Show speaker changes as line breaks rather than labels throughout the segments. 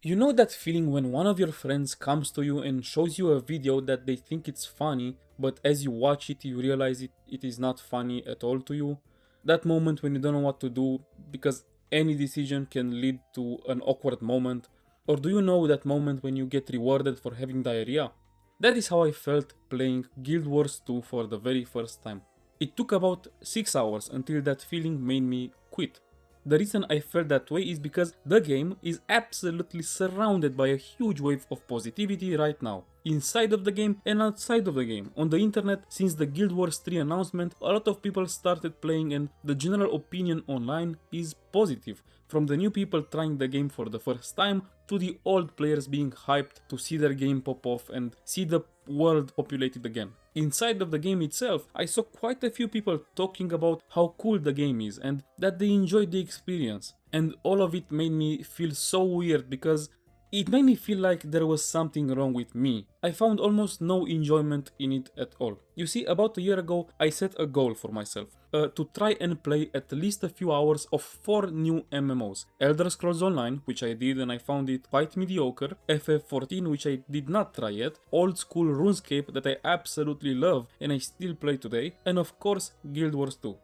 You know that feeling when one of your friends comes to you and shows you a video that they think it's funny, but as you watch it, you realize it is not funny at all to you? That moment when you don't know what to do because any decision can lead to an awkward moment? Or do you know that moment when you get rewarded for having diarrhea? That is how I felt playing Guild Wars 2 for the very first time. It took about 6 hours until that feeling made me quit. The reason I felt that way is because the game is absolutely surrounded by a huge wave of positivity right now. Inside of the game and outside of the game. On the internet, since the Guild Wars 3 announcement, a lot of people started playing and the general opinion online is positive. From the new people trying the game for the first time to the old players being hyped to see their game pop off and see the world populated again. Inside of the game itself, I saw quite a few people talking about how cool the game is and that they enjoyed the experience. And all of it made me feel so weird because it made me feel like there was something wrong with me. I found almost no enjoyment in it at all. You see, about a year ago, I set a goal for myself. To try and play at least a few hours of 4 new MMOs. Elder Scrolls Online, which I did and I found it quite mediocre. FF14, which I did not try yet. Old school RuneScape that I absolutely love and I still play today. And of course, Guild Wars 2.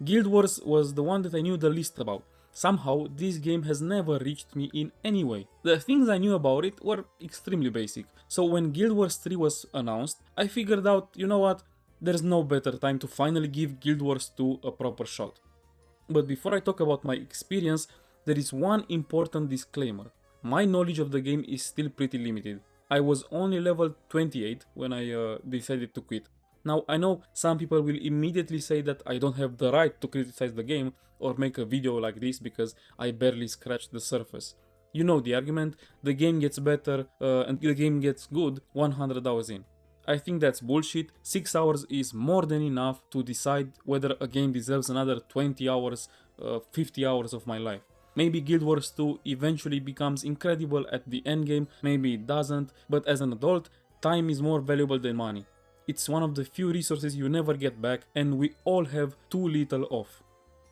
Guild Wars was the one that I knew the least about. Somehow, this game has never reached me in any way. The things I knew about it were extremely basic, so when Guild Wars 3 was announced, I figured out, you know what, there's no better time to finally give Guild Wars 2 a proper shot. But before I talk about my experience, there is one important disclaimer. My knowledge of the game is still pretty limited. I was only level 28 when I decided to quit. Now, I know some people will immediately say that I don't have the right to criticize the game or make a video like this because I barely scratched the surface. You know the argument, the game gets better and the game gets good 100 hours in. I think that's bullshit. 6 hours is more than enough to decide whether a game deserves another 20 hours, 50 hours of my life. Maybe Guild Wars 2 eventually becomes incredible at the endgame, maybe it doesn't, but as an adult, time is more valuable than money. It's one of the few resources you never get back and we all have too little of.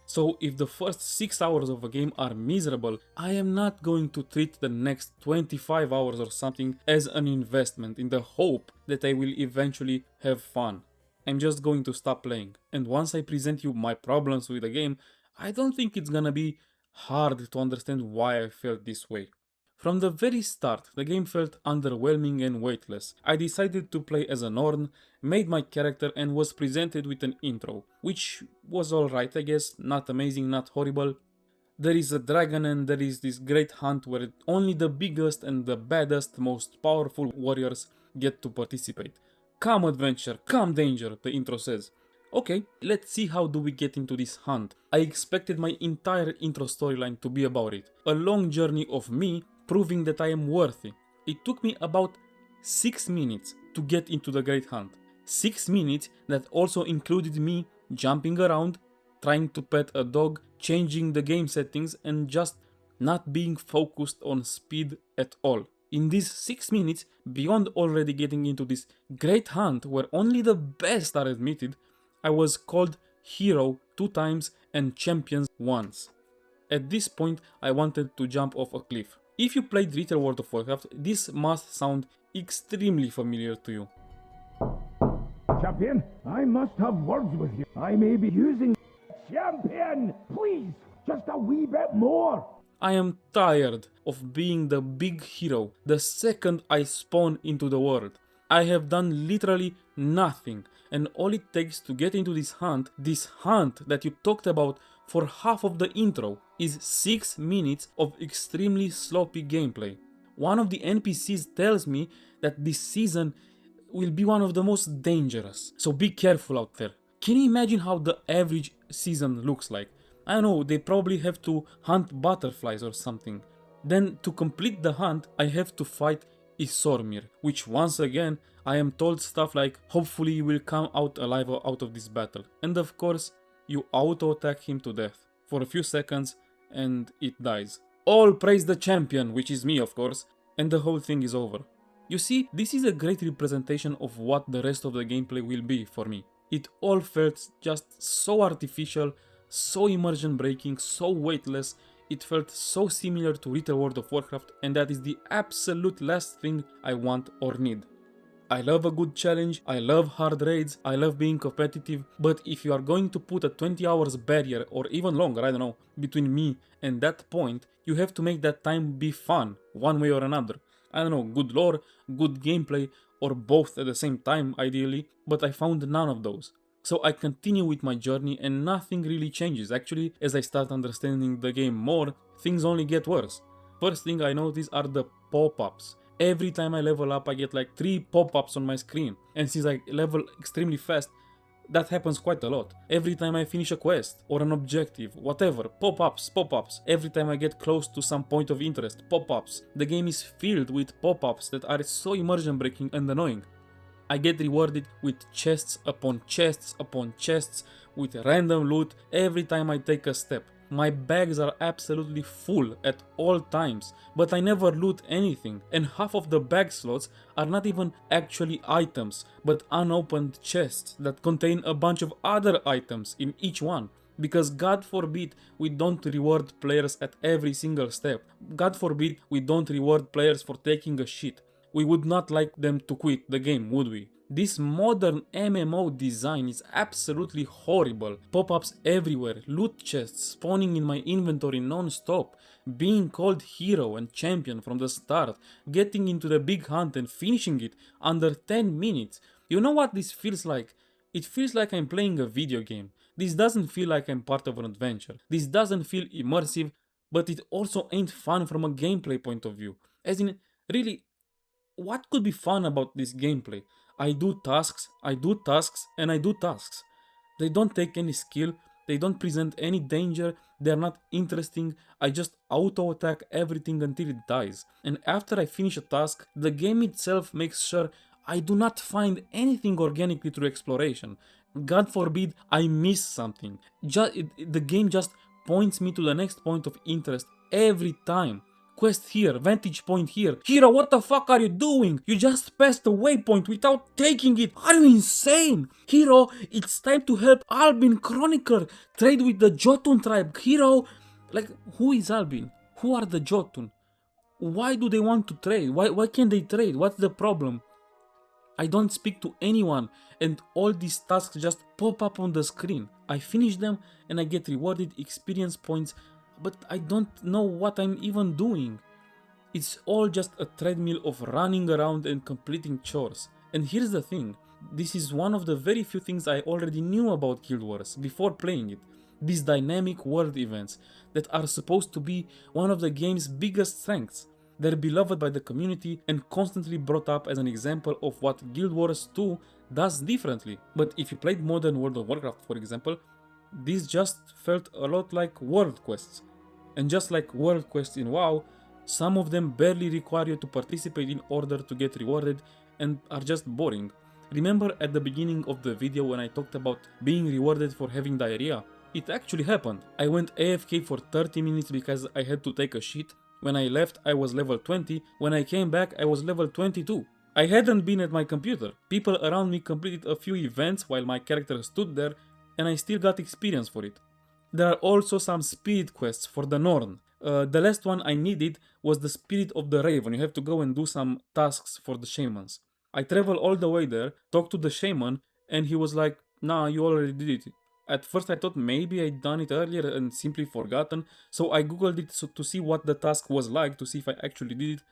So if the first 6 hours of a game are miserable, I am not going to treat the next 25 hours or something as an investment in the hope that I will eventually have fun. I'm just going to stop playing. And once I present you my problems with the game, I don't think it's gonna be hard to understand why I felt this way. From the very start, the game felt underwhelming and weightless. I decided to play as a Norn, made my character and was presented with an intro, which was alright I guess, not amazing, not horrible. There is a dragon and there is this great hunt where only the biggest and the baddest, most powerful warriors get to participate. Come adventure, come danger, the intro says. Okay, let's see how do we get into this hunt. I expected my entire intro storyline to be about it. A long journey of me proving that I am worthy. It took me about 6 minutes to get into the Great Hunt. 6 minutes that also included me jumping around, trying to pet a dog, changing the game settings and just not being focused on speed at all. In these 6 minutes, beyond already getting into this Great Hunt where only the best are admitted, I was called hero 2 times and champions once. At this point, I wanted to jump off a cliff. If you played Retail World of Warcraft, this must sound extremely familiar to you.
Champion, I must have words with you. I may be using... Champion, please, just a wee bit more.
I am tired of being the big hero the second I spawn into the world. I have done literally nothing, and all it takes to get into this hunt that you talked about for half of the intro, is 6 minutes of extremely sloppy gameplay. One of the NPCs tells me that this season will be one of the most dangerous, so be careful out there. Can you imagine how the average season looks like? I don't know, they probably have to hunt butterflies or something. Then to complete the hunt, I have to fight Isormir, which once again, I am told stuff like, hopefully you will come out alive out of this battle. And of course, you auto-attack him to death for a few seconds and it dies. All praise the champion, which is me of course, and the whole thing is over. You see, this is a great representation of what the rest of the gameplay will be for me. It all felt just so artificial, so immersion breaking, so weightless, it felt so similar to retail World of Warcraft, and that is the absolute last thing I want or need. I love a good challenge, I love hard raids, I love being competitive, but if you are going to put a 20 hours barrier, or even longer, I don't know, between me and that point, you have to make that time be fun, one way or another. I don't know, good lore, good gameplay, or both at the same time ideally, but I found none of those. So I continue with my journey and nothing really changes. Actually, as I start understanding the game more, things only get worse. First thing I notice are the pop-ups. Every time I level up, I get like 3 pop-ups on my screen. And since I level extremely fast, that happens quite a lot. Every time I finish a quest or an objective, whatever, pop-ups, pop-ups. Every time I get close to some point of interest, pop-ups. The game is filled with pop-ups that are so immersion breaking and annoying. I get rewarded with chests upon chests upon chests, with random loot every time I take a step. My bags are absolutely full at all times, but I never loot anything, and half of the bag slots are not even actually items, but unopened chests that contain a bunch of other items in each one. Because God forbid we don't reward players at every single step. God forbid we don't reward players for taking a shit. We would not like them to quit the game, would we? This modern MMO design is absolutely horrible. Pop-ups everywhere, loot chests spawning in my inventory non-stop, being called hero and champion from the start, getting into the big hunt and finishing it under 10 minutes. You know what this feels like? It feels like I'm playing a video game. This doesn't feel like I'm part of an adventure. This doesn't feel immersive, but it also ain't fun from a gameplay point of view. As in, really, what could be fun about this gameplay? I do tasks, and I do tasks. They don't take any skill, they don't present any danger, they're not interesting, I just auto-attack everything until it dies. And after I finish a task, the game itself makes sure I do not find anything organically through exploration. God forbid I miss something. The game just points me to the next point of interest every time. Quest here, vantage point here. Hero, what the fuck are you doing? You just passed the waypoint without taking it. Are you insane? Hero, it's time to help Albin Chronicler trade with the Jotun tribe. Hero, like, who is Albin? Who are the Jotun? Why do they want to trade? Why can't they trade? What's the problem? I don't speak to anyone and all these tasks just pop up on the screen. I finish them and I get rewarded experience points, but I don't know what I'm even doing. It's all just a treadmill of running around and completing chores. And here's the thing, this is one of the very few things I already knew about Guild Wars before playing it. These dynamic world events that are supposed to be one of the game's biggest strengths. They're beloved by the community and constantly brought up as an example of what Guild Wars 2 does differently. But if you played modern World of Warcraft, for example, these just felt a lot like world quests. And just like world quests in WoW, some of them barely require you to participate in order to get rewarded and are just boring. Remember at the beginning of the video when I talked about being rewarded for having diarrhea? It actually happened. I went AFK for 30 minutes because I had to take a shit. When I left, I was level 20. When I came back, I was level 22. I hadn't been at my computer. People around me completed a few events while my character stood there, and I still got experience for it. There are also some spirit quests for the Norn. The last one I needed was the Spirit of the Raven. You have to go and do some tasks for the shamans. I traveled all the way there, talked to the shaman, and he was like, nah, you already did it. At first I thought maybe I'd done it earlier and simply forgotten, so I googled it to see what the task was like, to see if I actually did it.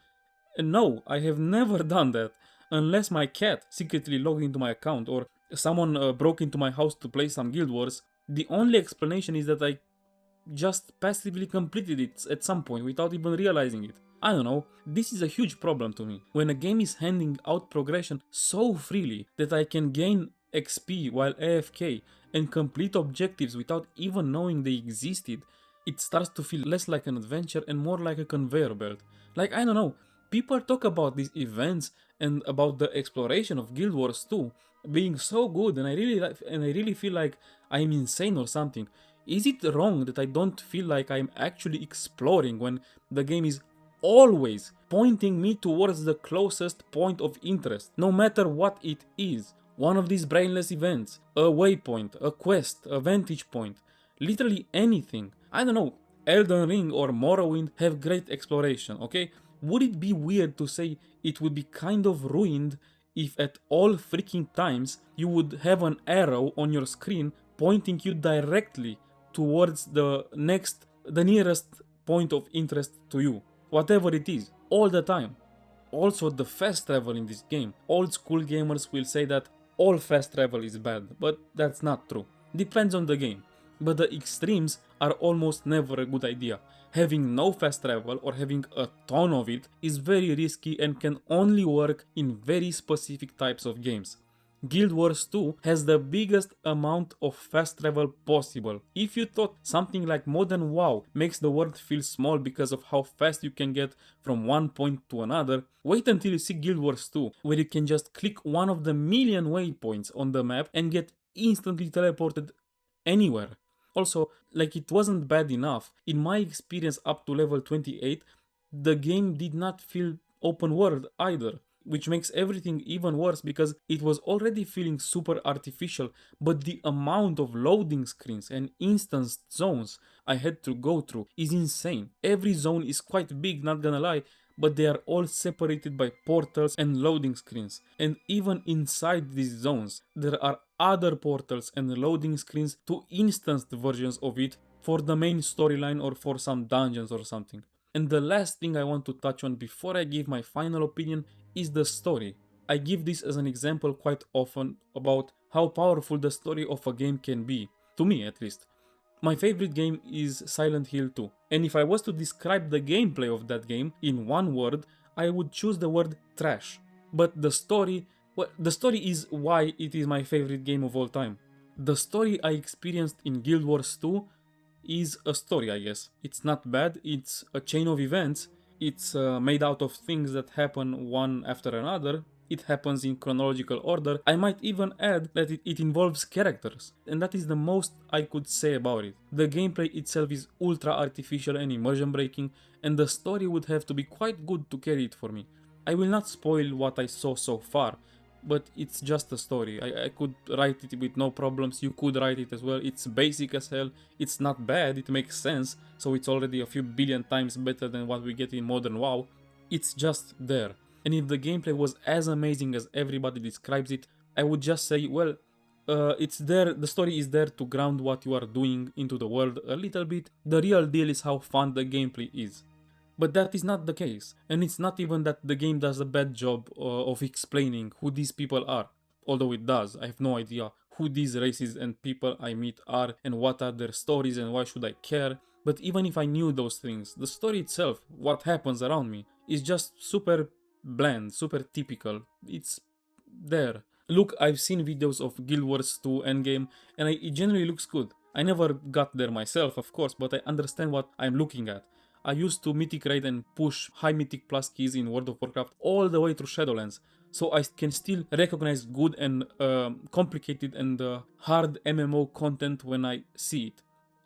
And no, I have never done that, unless my cat secretly logged into my account or someone broke into my house to play some Guild Wars. The only explanation is that I just passively completed it at some point without even realizing it. I don't know, this is a huge problem to me. When a game is handing out progression so freely that I can gain XP while AFK and complete objectives without even knowing they existed, it starts to feel less like an adventure and more like a conveyor belt. Like, I don't know, people talk about these events and about the exploration of Guild Wars 2 being so good, and I really feel like I'm insane or something. Is it wrong that I don't feel like I'm actually exploring when the game is always pointing me towards the closest point of interest, no matter what it is? One of these brainless events, a waypoint, a quest, a vantage point, literally anything. I don't know, Elden Ring or Morrowind have great exploration, okay? Would it be weird to say it would be kind of ruined if at all freaking times you would have an arrow on your screen pointing you directly towards the nearest point of interest to you, whatever it is, all the time? Also, the fast travel in this game. Old school gamers will say that all fast travel is bad, but that's not true. Depends on the game. But the extremes are almost never a good idea. Having no fast travel or having a ton of it is very risky and can only work in very specific types of games. Guild Wars 2 has the biggest amount of fast travel possible. If you thought something like Modern WoW makes the world feel small because of how fast you can get from one point to another, wait until you see Guild Wars 2, where you can just click one of the million waypoints on the map and get instantly teleported anywhere. Also, like, it wasn't bad enough. In my experience up to level 28, the game did not feel open world either, which makes everything even worse because it was already feeling super artificial, but the amount of loading screens and instanced zones I had to go through is insane. Every zone is quite big, not gonna lie, but they are all separated by portals and loading screens. And even inside these zones, there are other portals and loading screens to instanced versions of it for the main storyline or for some dungeons or something. And the last thing I want to touch on before I give my final opinion is the story. I give this as an example quite often about how powerful the story of a game can be, to me at least. My favorite game is Silent Hill 2, and if I was to describe the gameplay of that game in one word, I would choose the word trash. But the story is why it is my favorite game of all time. The story I experienced in Guild Wars 2 is a story, I guess. It's not bad, it's a chain of events, it's made out of things that happen one after another, it happens in chronological order. I might even add that it involves characters, and that is the most I could say about it. The gameplay itself is ultra artificial and immersion breaking, and the story would have to be quite good to carry it for me. I will not spoil what I saw so far, but it's just a story. I could write it with no problems, you could write it as well. It's basic as hell, it's not bad, it makes sense, so it's already a few billion times better than what we get in Modern WoW. It's just there. And if the gameplay was as amazing as everybody describes it, I would just say, well, it's there, the story is there to ground what you are doing into the world a little bit. The real deal is how fun the gameplay is. But that is not the case, and it's not even that the game does a bad job of explaining who these people are, although it does. I have no idea who these races and people I meet are and what are their stories and why should I care. But even if I knew those things, the story itself, what happens around me, is just super bland, super typical. It's there. Look, I've seen videos of Guild Wars 2 Endgame, and it generally looks good. I never got there myself, of course, but I understand what I'm looking at. I used to mythic raid and push high mythic plus keys in World of Warcraft all the way through Shadowlands, so I can still recognize good and complicated and hard MMO content when I see it.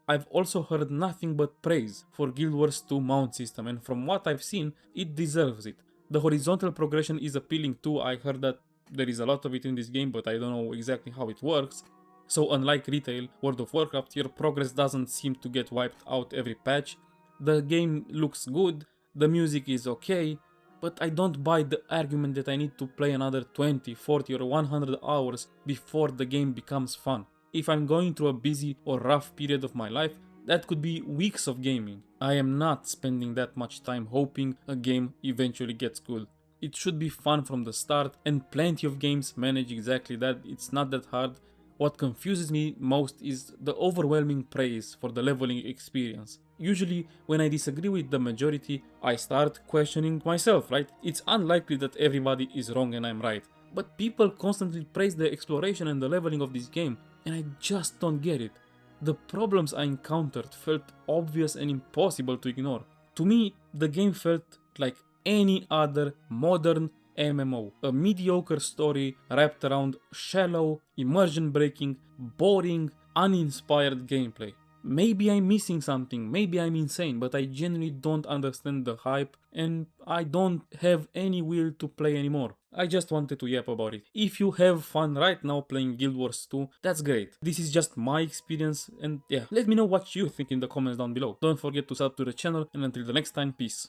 I've also heard nothing but praise for Guild Wars 2 mount system, and from what I've seen, it deserves it. The horizontal progression is appealing too. I heard that there is a lot of it in this game, but I don't know exactly how it works. So unlike retail, World of Warcraft, your progress doesn't seem to get wiped out every patch. The game looks good, the music is okay, but I don't buy the argument that I need to play another 20, 40 or 100 hours before the game becomes fun. If I'm going through a busy or rough period of my life, that could be weeks of gaming. I am not spending that much time hoping a game eventually gets good. It should be fun from the start, and plenty of games manage exactly that. It's not that hard. What confuses me most is the overwhelming praise for the leveling experience. Usually, when I disagree with the majority, I start questioning myself, right? It's unlikely that everybody is wrong and I'm right. But people constantly praise the exploration and the leveling of this game, and I just don't get it. The problems I encountered felt obvious and impossible to ignore. To me, the game felt like any other modern MMO. A mediocre story wrapped around shallow, immersion breaking, boring, uninspired gameplay. Maybe I'm missing something, maybe I'm insane, but I genuinely don't understand the hype and I don't have any will to play anymore. I just wanted to yap about it. If you have fun right now playing Guild Wars 2, that's great. This is just my experience and yeah, let me know what you think in the comments down below. Don't forget to sub to the channel and until the next time, peace.